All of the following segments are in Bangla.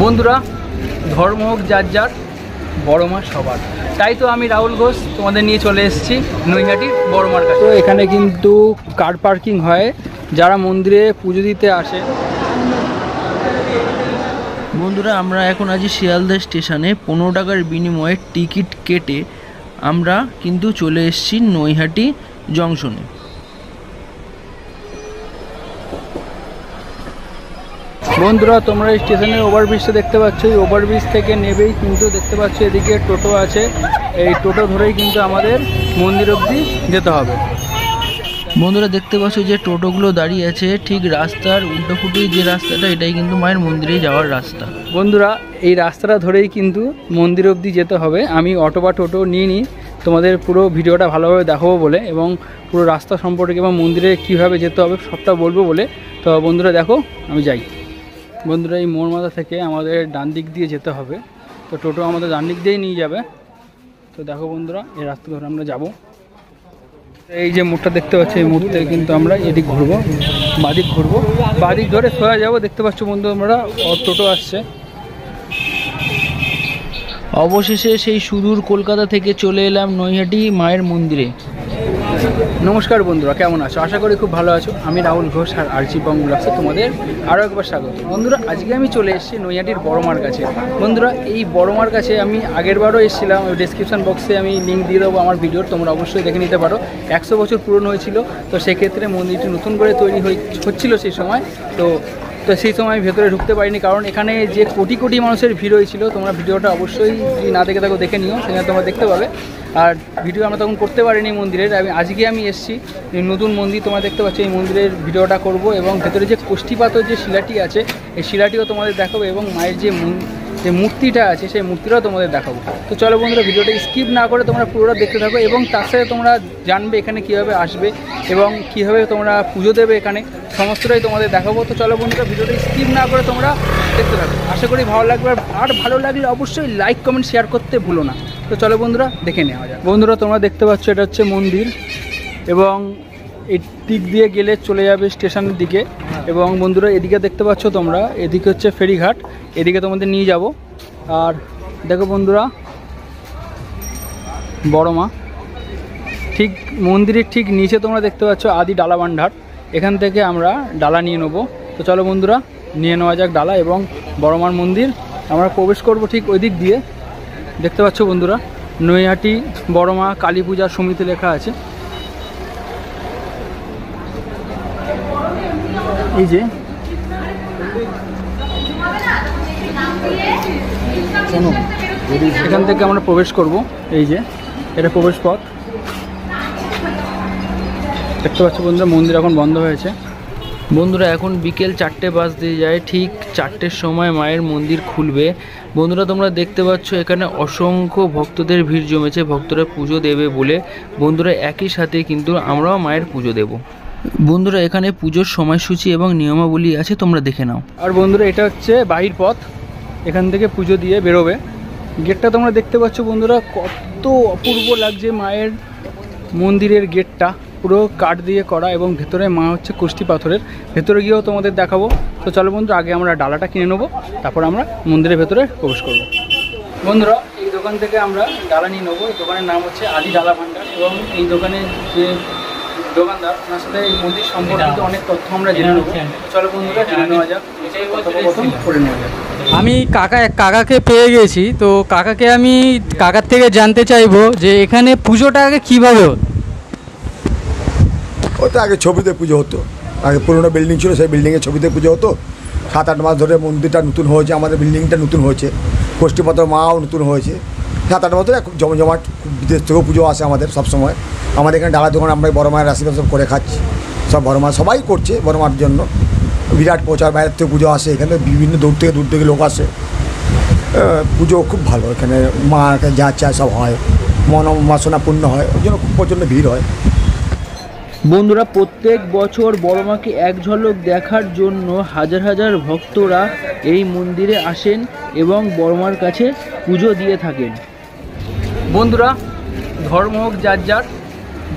বন্ধুরা, ধর্ম হোক যার যার, বড় মা সবার। তাই তো আমি রাহুল ঘোষ তোমাদের নিয়ে চলে এসেছি নৈহাটির বড় মার কাছে। তো এখানে কিন্তু কার পার্কিং হয় যারা মন্দিরে পুজো দিতে আসে। বন্ধুরা, আমরা এখন আছি শিয়ালদা স্টেশনে। 15 টাকার বিনিময়ে টিকিট কেটে আমরা কিন্তু চলে এসেছি নৈহাটি জংশনে। বন্ধুরা, তোমরা স্টেশনের ওভারব্রিজটা দেখতে পাচ্ছ। এই ওভারব্রিজ থেকে নেবেই কিন্তু দেখতে পাচ্ছ এদিকে টোটো আছে। এই টোটো ধরেই কিন্তু আমাদের মন্দির অবধি যেতে হবে। বন্ধুরা, দেখতে পাচ্ছ যে টোটোগুলো দাঁড়িয়ে আছে ঠিক রাস্তার উল্টোপুটি যে রাস্তাটা, এটাই কিন্তু মায়ের মন্দিরে যাওয়ার রাস্তা। বন্ধুরা, এই রাস্তাটা ধরেই কিন্তু মন্দির অবধি যেতে হবে। আমি অটো বা টোটো নিয়ে নিই তোমাদের পুরো ভিডিওটা ভালোভাবে দেখাবো বলে, এবং পুরো রাস্তা সম্পর্কে এবং মন্দিরে কীভাবে যেতে হবে সবটা বলবো বলে। তো বন্ধুরা দেখো, আমি যাই। বন্ধুরা, এই মোড় মাথা থেকে আমাদের ডান দিক দিয়ে যেতে হবে। তো টোটো আমাদের ডান দিক দিয়েই নিয়ে যাবে। তো দেখো বন্ধুরা, এই রাস্তা ধরে আমরা যাব। এই যে মোড়টা দেখতে পাচ্ছি, এই মোড় থেকে কিন্তু আমরা এদিক ঘুরবো, বাদিক ঘুরবো, বাদিক ধরে সোজা যাবো। দেখতে পাচ্ছ বন্ধু, আমরা টোটো আসছে। অবশেষে সেই সুদূর কলকাতা থেকে চলে এলাম নৈহাটি মায়ের মন্দিরে। নমস্কার বন্ধুরা, কেমন আছো? আশা করি খুব ভালো আছো। আমি রাহুল ঘোষ আর আরজি বং ব্লগসে তোমাদের আরও একবার স্বাগত। বন্ধুরা, আজকে আমি চলে এসেছি নৈহাটির বড় মার কাছে। বন্ধুরা, এই বড় মার কাছে আমি আগেরবারও এসেছিলাম। ডেসক্রিপশন বক্সে আমি লিঙ্ক দিয়ে দেবো আমার ভিডিওর, তোমরা অবশ্যই দেখে নিতে পারো। 100 বছর পুরনো হয়েছিল। তো সেক্ষেত্রে মন্দিরটি নতুন করে তৈরি হচ্ছিল সেই সময়। তো সেই সময় আমি ভেতরে ঢুকতে পারিনি, কারণ এখানে যে কোটি কোটি মানুষের ভিড় হয়েছিল। তোমরা ভিডিওটা অবশ্যই যদি না দেখে থাকো দেখে নিও, সেখানে তোমরা দেখতে পাবে। আর ভিডিও আমরা তখন করতে পারিনি মন্দিরের। আজকে আমি এসেছি নতুন মন্দির, তোমরা দেখতে পাচ্ছ। এই মন্দিরের ভিডিওটা করব, এবং ভেতরে যে কোষ্ঠীপাতর যে শিলাটি আছে এই শিলাটিও তোমাদের দেখাবো, এবং মায়ের যে মূর্তিটা আছে সেই মূর্তিটাও তোমাদের দেখাবো। তো চলো বন্ধুরা, ভিডিওটা স্কিপ না করে তোমরা পুরোটা দেখতে থাকো, এবং তার সাথে তোমরা জানবে এখানে কীভাবে আসবে এবং কীভাবে তোমরা পুজো দেবে এখানে, সমস্তটাই তোমাদের দেখাবো। তো চলো বন্ধুরা, ভিডিওটা স্কিপ না করে তোমরা দেখতে থাকো। আশা করি ভালো লাগবে, আর ভালো লাগলে অবশ্যই লাইক কমেন্ট শেয়ার করতে ভুলো না। তো চলো বন্ধুরা, দেখে নেওয়া যাক। বন্ধুরা, তোমরা দেখতে পাচ্ছ এটা হচ্ছে মন্দির, এবং এই দিক দিয়ে গেলে চলে যাবে স্টেশনের দিকে। এবং বন্ধুরা, এদিকে দেখতে পাচ্ছ তোমরা, এদিকে হচ্ছে ফেরিঘাট, এদিকে তোমাদের নিয়ে যাব। আর দেখো বন্ধুরা, বড় মা ঠিক মন্দিরের ঠিক নিচে তোমরা দেখতে পাচ্ছ আদি ডালা ভান্ডার। এখান থেকে আমরা ডালা নিয়ে নেবো। তো চলো বন্ধুরা, নিয়ে নেওয়া যাক ডালা, এবং বড় মার মন্দির আমরা প্রবেশ করব ঠিক ওই দিক দিয়ে। দেখতে পাচ্ছ বন্ধুরা, নৈহাটি বড় মা কালী পূজা সমিতি লেখা আছে। এই যে এখান থেকে আমরা প্রবেশ করব। এই যে এটা প্রবেশ পথ, দেখতে পাচ্ছ বন্ধুরা। মন্দির এখন বন্ধ হয়েছে। বন্ধুরা, এখন বিকেল 4টে বাজতে যায়। ঠিক 4টের সময় মায়ের মন্দির খুলবে। বন্ধুরা, তোমরা দেখতে পাচ্ছ এখানে অসংখ্য ভক্তদের ভিড় জমেছে, ভক্তরা পুজো দেবে বলে। বন্ধুরা, একই সাথে কিন্তু আমরাও মায়ের পুজো দেব। বন্ধুরা, এখানে পুজোর সময়সূচি এবং নিয়মাবলী আছে, তোমরা দেখে নাও। আর বন্ধুরা, এটা হচ্ছে বাহির পথ, এখান থেকে পুজো দিয়ে বেরোবে। গেটটা তোমরা দেখতে পাচ্ছ বন্ধুরা, কত অপূর্ব লাগছে মায়ের মন্দিরের গেটটা, পুরো কাঠ দিয়ে করা, এবং ভেতরে মা হচ্ছে কোষ্ঠী পাথরের। ভেতরে গিয়েও তোমাদের দেখাবো। তো চলো বন্ধুরা, আগে আমরা ডালাটা কিনে নেবো, তারপর আমরা মন্দিরের ভেতরে প্রবেশ করব। বন্ধুরা, এই দোকান থেকে আমরা ডালা নিয়ে নেবো। এই দোকানের নাম হচ্ছে আদি ডালা ভান্ডার, এবং এই দোকানের যে দোকানদার, ওনার সাথে এই মন্দির সম্পর্কিত অনেক তথ্য আমরা জেনে নেবো। চলো বন্ধুরা, জেনে নেওয়া যাক, কথোপকথন করে নেওয়া যাক। আমি কাকাকে পেয়ে গেছি। তো কাকার থেকে জানতে চাইবো যে এখানে পুজোটা আগে কীভাবে হতো। ওটা আগে ছবিতে পুজো হতো। আগে পুরোনো বিল্ডিং ছিল, সেই বিল্ডিংয়ে ছবিতে পুজো হতো। 7-8 মাস ধরে মন্দিরটা নতুন হয়েছে, আমাদের বিল্ডিংটা নতুন হয়েছে, কোষ্ঠীপাতর মাও নতুন হয়েছে। 7-8 মাস ধরে খুব জমজমাট, বিদেশ থেকেও পুজো আসে আমাদের সবসময়। আমাদের এখানে ডালা দোকান, আমরা বড় মায়ের আশীর্বাদ সব করে খাচ্ছি। সব বড় মা সবাই করছে বড় মার জন্য। বিরাট প্রচার, বাইরের থেকে পুজো আসে, এখানে বিভিন্ন দূর থেকে লোক আসে। পুজো খুব ভালো, এখানে মাকে যা চায় সব হয়, মনোবাসনা পূর্ণ হয়, ওই জন্য খুব প্রচণ্ড ভিড় হয়। বন্ধুরা, প্রত্যেক বছর বড় মাকে এক ঝলক দেখার জন্য হাজার হাজার ভক্তরা এই মন্দিরে আসেন এবং বড় মার কাছে পুজো দিয়ে থাকেন। বন্ধুরা, ধর্ম হোক যার যার,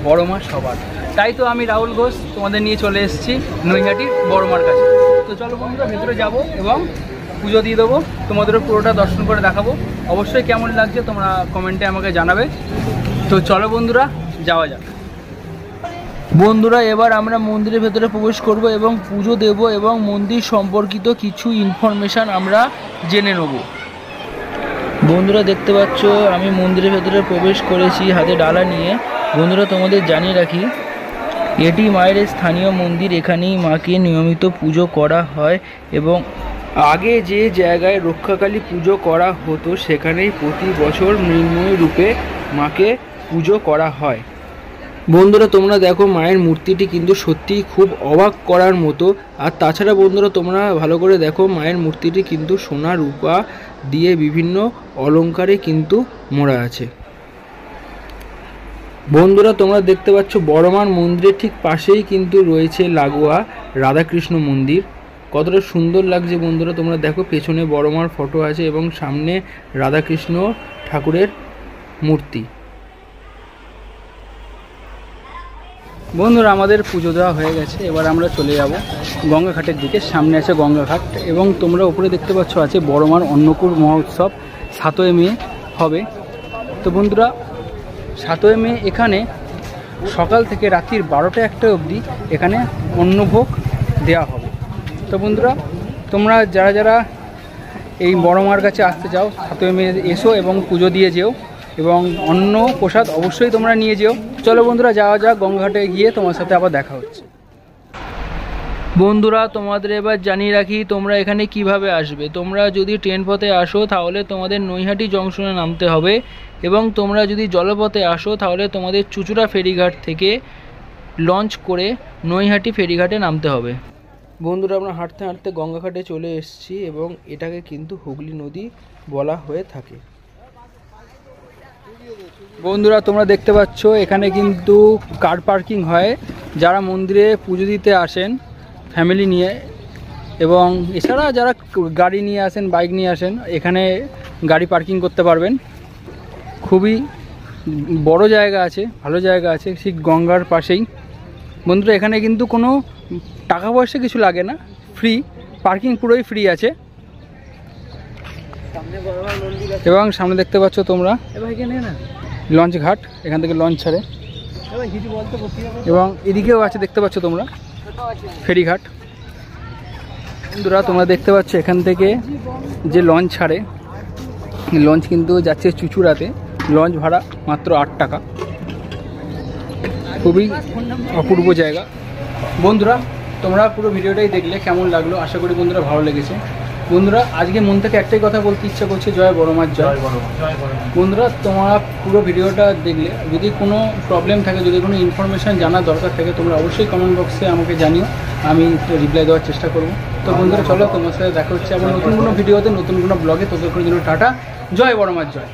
বড় মা সবার। তাই তো আমি রাহুল ঘোষ তোমাদের নিয়ে চলে এসেছি নৈহাটির বড় মার কাছে। তো চলো বন্ধুরা, ভেতরে যাব এবং পুজো দিয়ে দেবো, তোমাদেরও পুরোটা দর্শন করে দেখাবো। অবশ্যই কেমন লাগছে তোমরা কমেন্টে আমাকে জানাবে। তো চলো বন্ধুরা, যাওয়া যাক। বন্ধুরা, এবার আমরা মন্দিরের ভেতরে প্রবেশ করব এবং পুজো দেব এবং মন্দির সম্পর্কিত কিছু ইনফরমেশান আমরা জেনে নেব। বন্ধুরা দেখতে পাচ্ছ আমি মন্দিরের ভেতরে প্রবেশ করেছি হাতে ডালা নিয়ে। বন্ধুরা তোমাদের জানিয়ে রাখি, এটি মায়ের স্থানীয় মন্দির, এখানেই মাকে নিয়মিত পুজো করা হয় এবং আগে যে জায়গায় রক্ষাকালী পুজো করা হতো সেখানেই প্রতি বছর মৃন্ময়ী রূপে মাকে পুজো করা হয়। বন্ধুরা তোমরা দেখো মায়ের মূর্তিটি কিন্তু সত্যিই খুব অবাক করার মতো। আর তাছাড়া বন্ধুরা তোমরা ভালো করে দেখো মায়ের মূর্তিটি কিন্তু সোনা রূপা দিয়ে বিভিন্ন অলংকারে কিন্তু মোড়া আছে। বন্ধুরা তোমরা দেখতে পাচ্ছ বড়মার মন্দিরের ঠিক পাশেই কিন্তু রয়েছে লাগোয়া রাধাকৃষ্ণ মন্দির। কতটা সুন্দর লাগছে বন্ধুরা, তোমরা দেখো পেছনে বড়মার ফটো আছে এবং সামনে রাধাকৃষ্ণ ঠাকুরের মূর্তি। বন্ধুরা আমাদের পুজো দেওয়া হয়ে গেছে, এবার আমরা চলে যাব গঙ্গা ঘাটের দিকে। সামনে আছে গঙ্গা ঘাট এবং তোমরা উপরে দেখতে পাচ্ছ আছে বড়মার অন্নকূট মহোৎসব 7ই মে হবে। তো বন্ধুরা 7ই মে এখানে সকাল থেকে রাত্রির 12টা-1টা অবধি এখানে অন্নভোগ দেওয়া হবে। তো বন্ধুরা তোমরা যারা যারা এই বড়মার কাছে আসতে চাও 7ই মে এসো এবং পুজো দিয়ে যেও এবং অন্ন প্রসাদ অবশ্যই তোমরা নিয়ে যেও। চলো বন্ধুরা যাওয়া যাক, গঙ্গাঘাটে গিয়ে তোমার সাথে আবার দেখা হচ্ছে। বন্ধুরা তোমাদের এবার জানিয়ে রাখি তোমরা এখানে কিভাবে আসবে। তোমরা যদি ট্রেন পথে আসো তাহলে তোমাদের নৈহাটি জংশনে নামতে হবে এবং তোমরা যদি জলপথে আসো তাহলে তোমাদের চুঁচুড়া ফেরিঘাট থেকে লঞ্চ করে নৈহাটি ফেরিঘাটে নামতে হবে। বন্ধুরা আমরা হাঁটতে হাঁটতে গঙ্গাঘাটে চলে এসেছি এবং এটাকে কিন্তু হুগলি নদী বলা হয়ে থাকে। বন্ধুরা তোমরা দেখতে পাচ্ছ এখানে কিন্তু কার পার্কিং হয়, যারা মন্দিরে পুজো দিতে আসেন ফ্যামিলি নিয়ে এবং এছাড়া যারা গাড়ি নিয়ে আসেন বাইক নিয়ে আসেন এখানে গাড়ি পার্কিং করতে পারবেন। খুবই বড় জায়গা আছে, ভালো জায়গা আছে ঠিক গঙ্গার পাশেই। বন্ধুরা এখানে কিন্তু কোনো টাকা পয়সা কিছু লাগে না, ফ্রি পার্কিং, পুরোই ফ্রি আছে। এবং সামনে দেখতে পাচ্ছ তোমরা লঞ্চ ঘাট, এখান থেকে লঞ্চ ছাড়ে এবং এদিকেও আছে দেখতে পাচ্ছ তোমরা ফেরিঘাট। বন্ধুরা তোমরা দেখতে পাচ্ছ এখান থেকে যে লঞ্চ ছাড়ে, লঞ্চ কিন্তু যাচ্ছে চুঁচুড়াতে, লঞ্চ ভাড়া মাত্র 8 টাকা। খুবই অপূর্ব জায়গা। বন্ধুরা তোমরা পুরো ভিডিওটাই দেখলে, কেমন লাগলো আশা করি বন্ধুরা ভালো লেগেছে। বন্ধুরা আজকে মন থেকে একটাই কথা বলতে ইচ্ছা করছে, জয় বড়মার জয়। বন্ধুরা তোমরা পুরো ভিডিওটা দেখলে যদি কোনো প্রবলেম থাকে, যদি কোনো ইনফরমেশান জানার দরকার থাকে তোমরা অবশ্যই কমেন্ট বক্সে আমাকে জানিও, আমি রিপ্লাই দেওয়ার চেষ্টা করব। তো বন্ধুরা চলো তোমার সাথে দেখা হচ্ছে আবার নতুন কোনো ভিডিওতে, নতুন কোনো ব্লগে। তোদের জন্য টাটা, জয় বড়মার জয়।